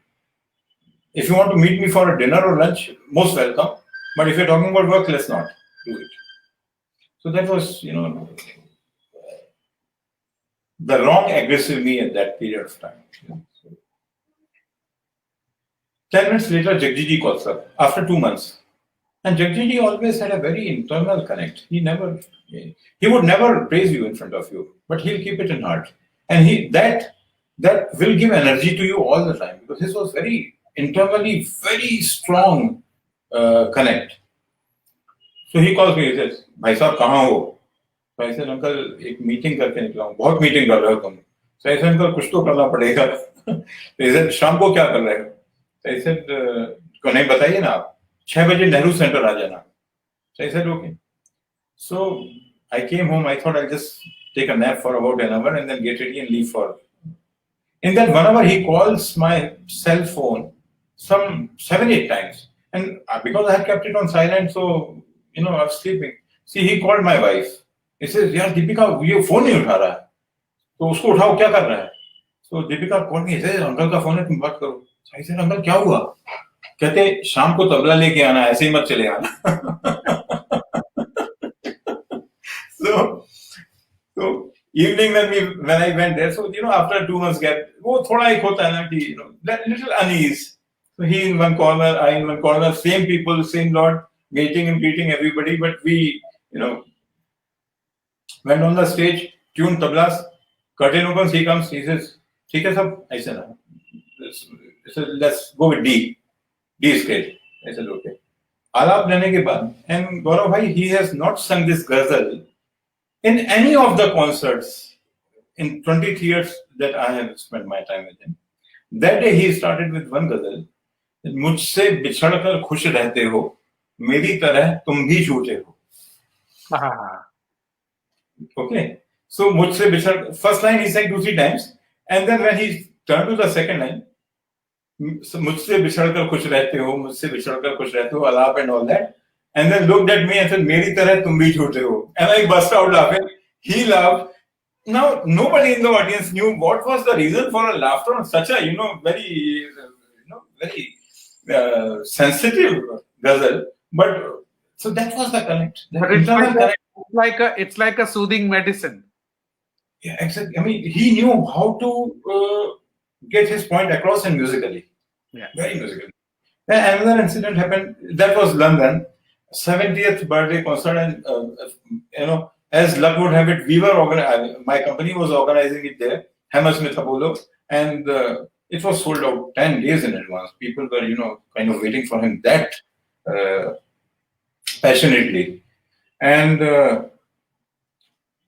if you want to meet me for a dinner or lunch, most welcome. But if you're talking about work, let's not do it. So that was, the wrong aggressive me at that period of time. So 10 minutes later, Jagjiji calls up after 2 months. And Jagjiji always had a very internal connect. He would never praise you in front of you, but he'll keep it in heart. And that will give energy to you all the time, because this was very internally very strong connect. So he calls me, he says, "Bhai sahab, kahan ho?" So I said, "Uncle, ek meeting karke nikla hu. Bahut meeting kar rahe ho tum." So I said, "Uncle, kuch to karna padega." So he said, "Shaam ko kya kar rahe ho?" So I said, "Nahi bataiye na aap. 6 baje Nehru Center aa jana." So I said, "Okay." So I came home. I thought I'll just take a nap for about an hour and then get ready and leave for. In that 1 hour, he calls my cell phone some 7-8 times. And because I had kept it on silent, so, I was sleeping. See, he called my wife. He says, "Yaar, Deepika, ये phone नहीं उठा रहा है. तो उसको उठाओ, क्या कर रहा है?" So Deepika called me. He said, "Uncle का phone है, तुम बात करो." So I said, "Uncle, क्या हुआ?" कहते, "शाम को तबला लेके आना, ऐसे ही मत चले आना." So evening when I went there, so after 2 months gap, वो थोड़ा एक होता है ना कि that little unease. So he in one corner, I in one corner, same people, same lot, meeting and greeting everybody, but we went on the stage, tuned tablas, curtain opens, he comes, he says, "ठीक है सब?" I said, "Let's go with D scale." I said, "Okay." आलाप लेने के बाद, and Gaurav bhai, he has not sung this ghazal in any of the concerts in 23 years that I have spent my time with him. That day he started with one ghazal, "मुझसे बिछड़कर खुश रहते हो, मेरी तरह तुम भी झूठे हो." Okay, so मुझसे बिछड़, first line he sang 2-3 times, and then when he turned to the second line, मुझसे बिछड़कर खुश रहते हो, मुझसे बिछड़कर खुश रहते हो, आलाप and all that, and then looked at me and said, "मेरी तरह तुम भी झूठे हो." And I burst out laughing. He laughed. Now nobody in the audience knew what was the reason for a laughter on such a very sensitive ghazal, but so that was the connect. But it's like a soothing medicine. Yeah, exactly. I mean, he knew how to get his point across and musically. Yeah, very musically. Then another incident happened. That was London, 70th birthday concert, and as luck would have it, we were my company was organizing it there, Hammersmith Apollo, and it was sold out 10 days in advance. People were, kind of waiting for him that passionately. And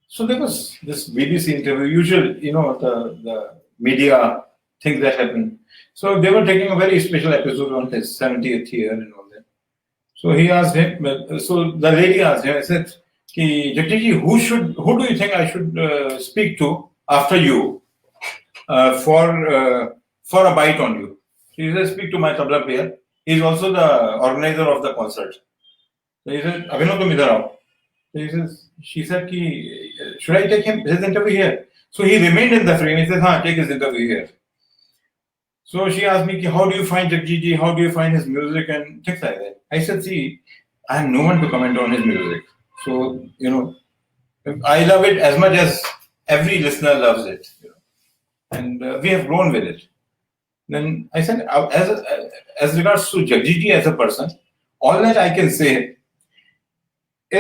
so there was this BBC interview, usual, the media things that happen. So they were taking a very special episode on his 70th year and all that. So he asked him, so the lady asked him, I said, "Jagjiji, who do you think I should speak to after you for a bite on you?" So he said, "Speak to my tabla player. He's also the organizer of the concert." So he said, "Abhinav, tum idhar aao." So she said, "Should I take his interview here?" So he remained in the frame. He said, "Haan, take his interview here." So she asked me, "How do you find Jagjiji? How do you find his music?" and things like that. I said, "See, I have no one to comment on his music. So, I love it as much as every listener loves it. And we have grown with it." Then I said, as regards to Jagjiji as a person, all that I can say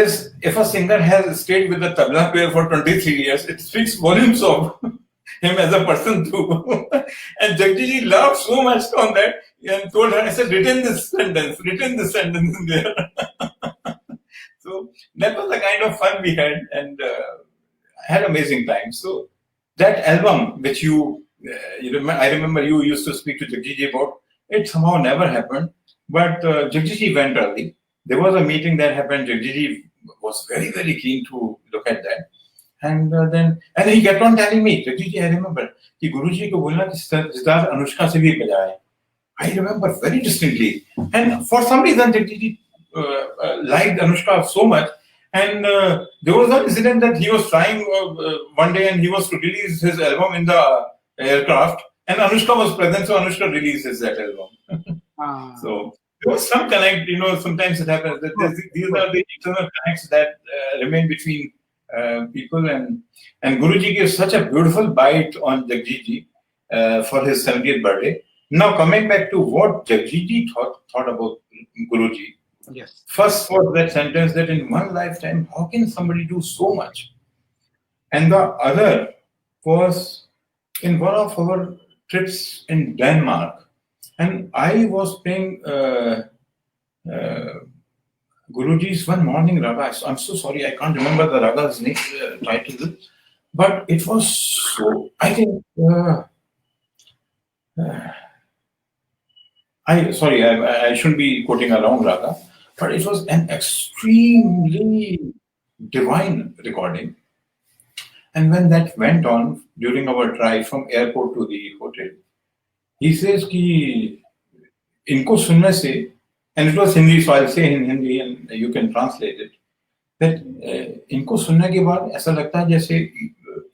is if a singer has stayed with the tabla player for 23 years, it speaks volumes of him as a person too. And Jagjiji laughed so much on that and told her, I said, written this sentence in there." So that was the kind of fun we had, and had amazing time. So that album, which I remember you used to speak to Jagjiji about, it somehow never happened. But Jagjiji went early. There was a meeting that happened. Jagjiji was very, very keen to look at that. And then he kept on telling me, "Jagjiji, I remember, कि गुरुजी को बोलना कि सितार अनुष्का से भी बजाए." I remember very distinctly. And for some reason, Chatterji liked Anushka so much. And there was one incident that he was flying one day and he was to release his album in the aircraft, and Anushka was present, so Anushka releases that album. Ah, So there was some connect. Sometimes it happens that these are the internal connects that remain between people, and Guruji gives such a beautiful bite on Jagjiji for his 70th birthday. Now coming back to what Jagjiji thought about Guruji. yes. First was that sentence that in one lifetime, how can somebody do so much? And the other was in one of our trips in Denmark. And I was playing Guruji's one morning raga. I'm so sorry, I can't remember the raga's name, title, but it was so, I think, I shouldn't be quoting a wrong raga, but it was an extremely divine recording. And when that went on during our drive from airport to the hotel, he says कि इनको सुनने से, and it was Hindi, so I'll say in Hindi and you can translate it, that इनको सुनने के बाद ऐसा लगता है जैसे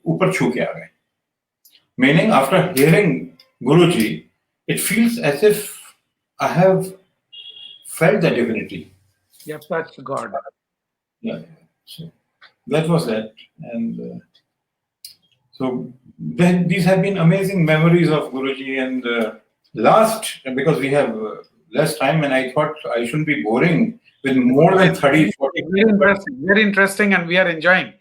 ऊपर छू के आ गए. Meaning, after hearing Guruji, it feels as if I have felt the divinity. You have touched God. Yeah. So that was that. And so then these have been amazing memories of Guruji. And last, because we have less time, and I thought I shouldn't be boring with more than 30, 40 minutes. Very interesting, and we are enjoying.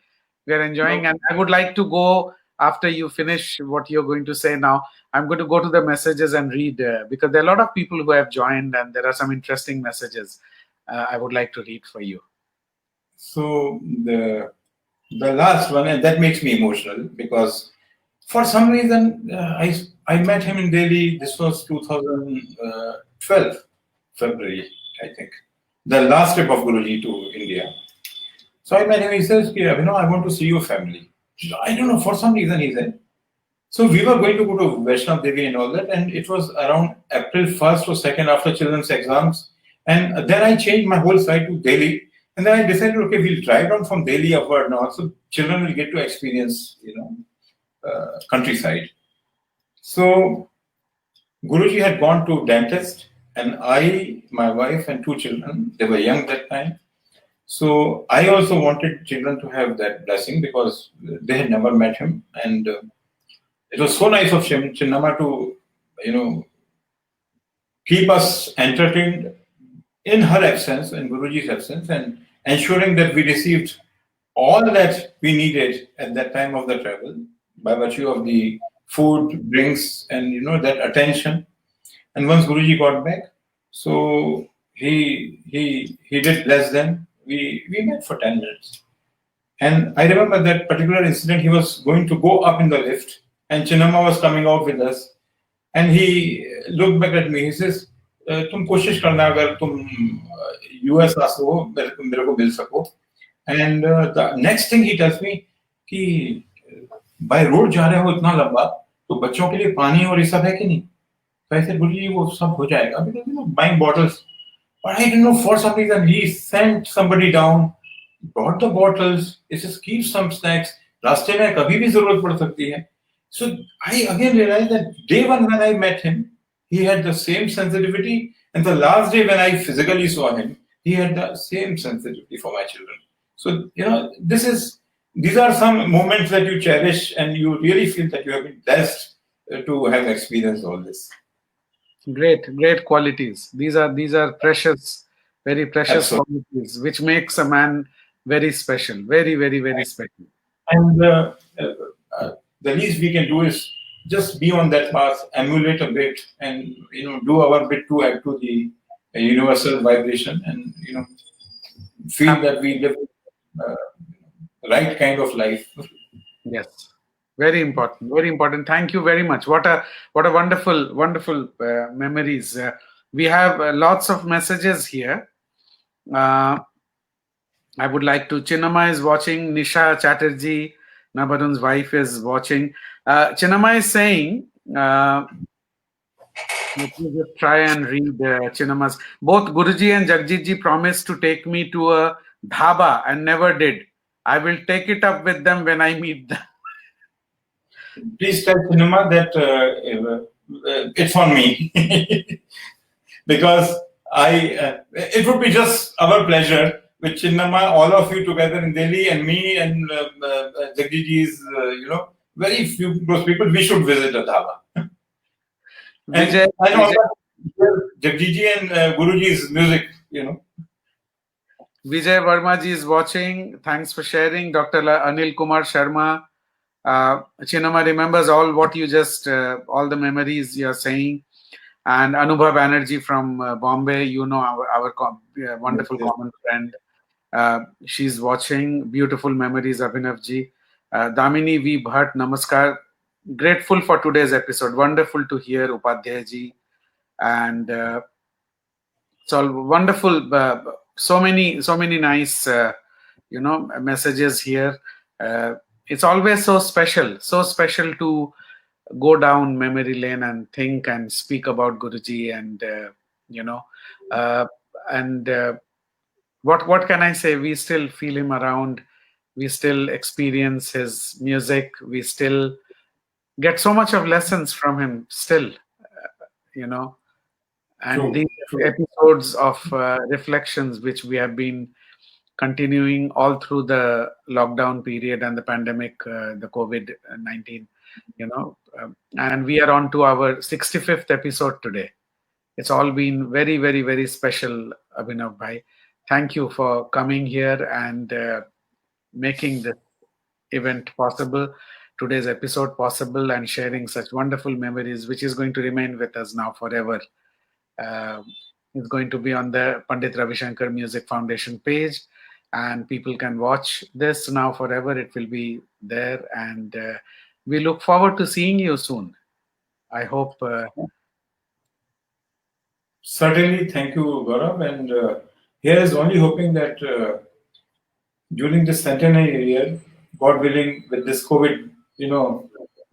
And I would like to go after you finish what you're going to say now. I'm going to go to the messages and read because there are a lot of people who have joined, and there are some interesting messages I would like to read for you. So the last one, and that makes me emotional because for some reason I met him in Delhi. This was 2012 February, I think, the last trip of Guruji to India. So I met him. He says, Abhinav, I want to see your family. I don't know, for some reason he said. So we were going to go to Vaishnav Devi and all that, and it was around April 1st or 2nd after children's exams. And then I changed my whole flight to Delhi. And then I decided, okay, we'll drive down from Delhi upward now, so children will get to experience, countryside. So Guruji had gone to dentist, and I, my wife, and 2 children, they were young that time. So I also wanted children to have that blessing because they had never met him, and it was so nice of Chinnamma to, keep us entertained in her absence, in Guruji's absence, and ensuring that we received all that we needed at that time of the travel by virtue of the food, drinks, and that attention. And once Guruji got back, so he did bless them. We met for 10 minutes. And I remember that particular incident. He was going to go up in the lift, and Chinnamma was coming out with us. And he looked back at me. He says, तुम कोशिश करना अगर तुम US आ सको मेरे को मिल सको. And the next thing he tells me कि by road जा रहे हो इतना लंबा तो बच्चों के लिए पानी और ये सब है कि नहीं. So I said, Guruji, वो सब हो जाएगा because buying bottles. But I didn't know, for some reason he sent somebody down, brought the bottles. He says, keep some snacks. रास्ते में कभी भी जरूरत पड़ सकती है. So I again realized that day one when I met him, he had the same sensitivity, and the last day when I physically saw him, he had the same sensitivity for my children. So these are some moments that you cherish, and you really feel that you have been blessed to have experienced all this. Great qualities. These are precious, very precious qualities, which makes a man very special, very, very, very special. And the least we can do is just be on that path, emulate a bit, and do our bit to add to the universal vibration, and feel that we live right kind of life. Yes, very important, very important. Thank you very much. What a wonderful memories. We have lots of messages here. I would like to. Chinnamma is watching. Nisha Chatterji, Nabarun's wife, is watching. Chinnamma is saying, Let me just try and read Chinnamas. Both Guruji and Jagjitji promised to take me to a dhaba and never did. I will take it up with them when I meet them. Please tell cinema that it's on me. Because it would be just our pleasure with Chinnama, all of you together in Delhi, and me and Jagdiji's, very few close people, we should visit a dhaba. Vijay, And also Jagdiji and Guruji's music, Vijay Verma ji is watching. Thanks for sharing. Dr. Anil Kumar Sharma. Chinama remembers all what you just, all the memories you're saying. And Anubhav Banerjee from Bombay, our wonderful common friend. She's watching. Beautiful memories, Abhinav ji. Damini V. Bhatt, namaskar. Grateful for today's episode. Wonderful to hear Upadhyay ji. And it's all wonderful. So many nice, messages here. It's always so special to go down memory lane and think and speak about Guruji and what can I say? We still feel him around. We still experience his music. We still get so much of lessons from him still, And True, these true. episodes of reflections, which we have been continuing all through the lockdown period and the pandemic, the COVID-19, and we are on to our 65th episode today. It's all been very, very, very special, Abhinav Bhai. Thank you for coming here and making this event possible, today's episode possible, and sharing such wonderful memories, which is going to remain with us now forever. It's going to be on the Pandit Ravi Shankar Music Foundation page, and people can watch this now forever. It will be there, and we look forward to seeing you soon. I hope. Certainly, thank you, Gaurav. And here is only hoping that during this centenary year, God willing, with this COVID,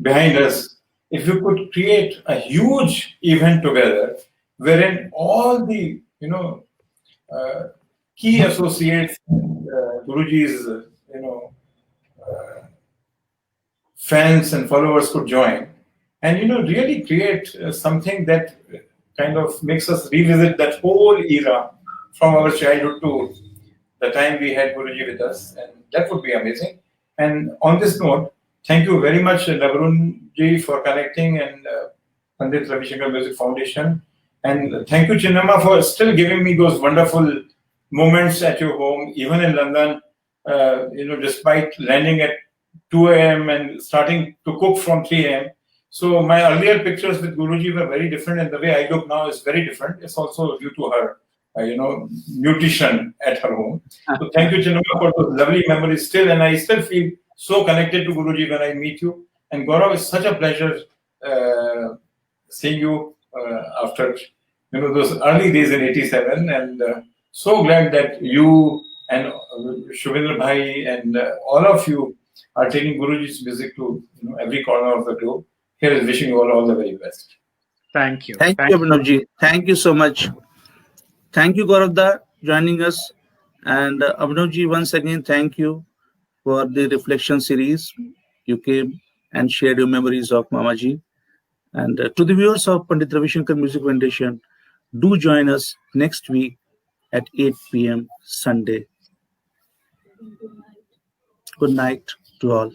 behind us, if we could create a huge event together, wherein all the, key associates, Guruji's, fans and followers could join, and really create something that kind of makes us revisit that whole era from our childhood to the time we had Guruji with us, and that would be amazing. And on this note, thank you very much, Nabarun ji, for connecting, and Pandit Ravi Shankar Music Foundation. And thank you, Chinnama, for still giving me those wonderful moments at your home, even in London, despite landing at 2 a.m. and starting to cook from 3 a.m. So my earlier pictures with Guruji were very different, and the way I look now is very different. It's also due to her, nutrition at her home. So thank you, Chinnama, for those lovely memories still, and I still feel so connected to Guruji when I meet you. And Gaurav, it's such a pleasure seeing you after those early days in '87, and so glad that you and Shubhendra Bhai and all of you are taking Guruji's music to every corner of the globe. Here is wishing you all the very best. Thank you. Thank you, Abhinavji. Thank you so much. Thank you, Gaurav, joining us. And Abhinavji, once again, thank you for the reflection series. You came and shared your memories of Mamaji. And to the viewers of Pandit Ravi Shankar Music Foundation, do join us next week at 8 p.m. Sunday. Good night to all.